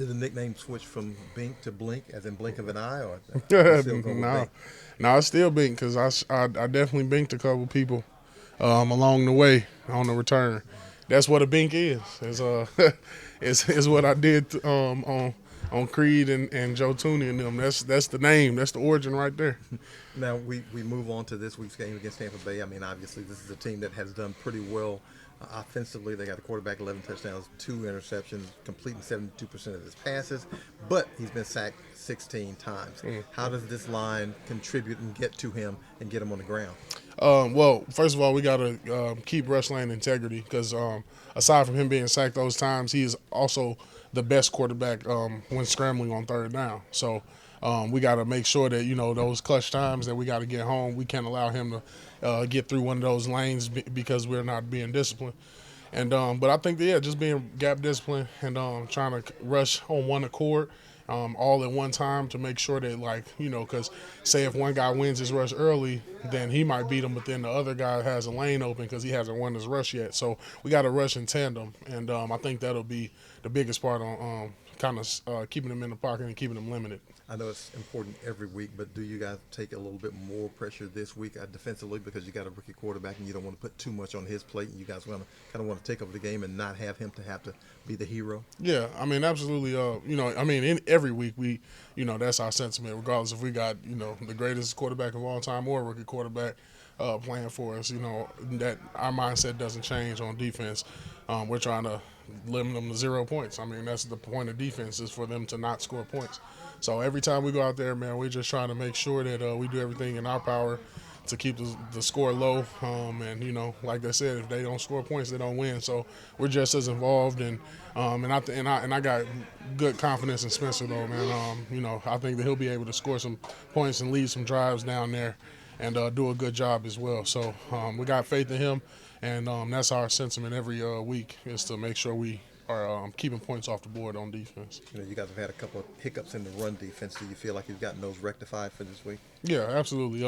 Did the nickname switch from Bink to Blink, as in blink of an eye, or you still go with no, Bink? no, I still bink because I definitely binked a couple people along the way on the return. That's what a bink is. Is what I did on Creed and Joe Tooney and them. That's the name. That's the origin right there. Now we move on to this week's game against Tampa Bay. I mean, obviously this is a team that has done pretty well offensively. They got a quarterback, 11 touchdowns, 2 interceptions, completing 72% of his passes, but he's been sacked 16 times. How does this line contribute and get to him and get him on the ground? Well, first of all, we got to keep rush lane integrity because aside from him being sacked those times, he is also the best quarterback when scrambling on third down. So we got to make sure that those clutch times that we got to get home, we can't allow him to get through one of those lanes because we're not being disciplined. And but I think that, yeah, just being gap disciplined and trying to rush on one accord. All at one time to make sure that, because say if one guy wins his rush early, then he might beat him, but then the other guy has a lane open because he hasn't won his rush yet. So we got to rush in tandem, and I think that'll be the biggest part on kind of keeping them in the pocket and keeping them limited. I know it's important every week, but do you guys take a little bit more pressure this week defensively because you got a rookie quarterback and you don't want to put too much on his plate, and you guys kind of want to take over the game and not have him to have to be the hero? Yeah, I mean, absolutely. In every week that's our sentiment, regardless if we got the greatest quarterback of all time or a rookie quarterback playing for us. That our mindset doesn't change on defense. We're trying to limit them to 0 points. I mean, that's the point of defense, is for them to not score points. So every time we go out there, man, we're just trying to make sure that we do everything in our power to keep the score low. And like I said, if they don't score points, they don't win. So we're just as involved. And I got good confidence in Spencer, though, man. I think that he'll be able to score some points and lead some drives down there and do a good job as well. So we got faith in him, and that's our sentiment every week, is to make sure we are keeping points off the board on defense. You guys have had a couple of hiccups in the run defense. Do you feel like you've gotten those rectified for this week? Yeah, absolutely.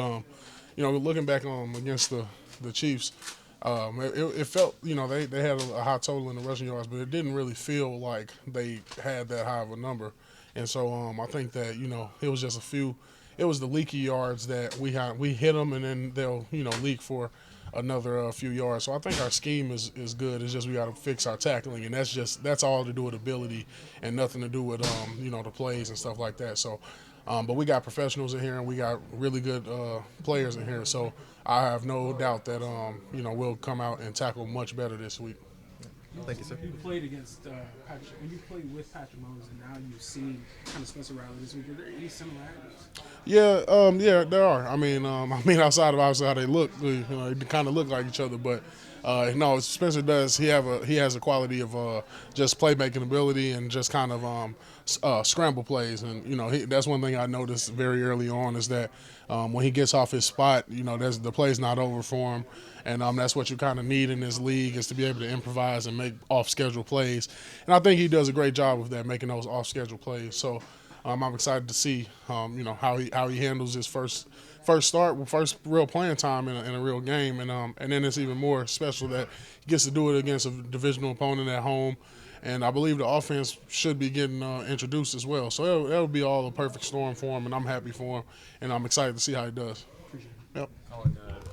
Looking back against the Chiefs, it felt they had a high total in the rushing yards, but it didn't really feel like they had that high of a number. And so I think that it was just a few. It was the leaky yards that we hit them, and then they'll leak for another few yards. So I think our scheme is good. It's just we got to fix our tackling, and that's all to do with ability and nothing to do with the plays and stuff like that. So, but we got professionals in here and we got really good players in here. So I have no doubt that we'll come out and tackle much better this week. Thank you, sir. You played against Patrick, and you played with Patrick Mahomes, and now you've seen kind of Spencer Rattler this week. Are there any similarities? Yeah, there are. I mean, outside of obviously how they look, they kind of look like each other. But no, Spencer does. He has a quality of just playmaking ability and just kind of scramble plays. And that's one thing I noticed very early on, is that when he gets off his spot, the play's not over for him. And that's what you kind of need in this league, is to be able to improvise and make off-schedule plays. And I think he does a great job of that, making those off-schedule plays. So I'm excited to see, how he handles his first real playing time in a real game. And then it's even more special that he gets to do it against a divisional opponent at home. And I believe the offense should be getting introduced as well. So that'll be all a perfect storm for him, and I'm happy for him. And I'm excited to see how he does. Appreciate it. Yep. Khalen,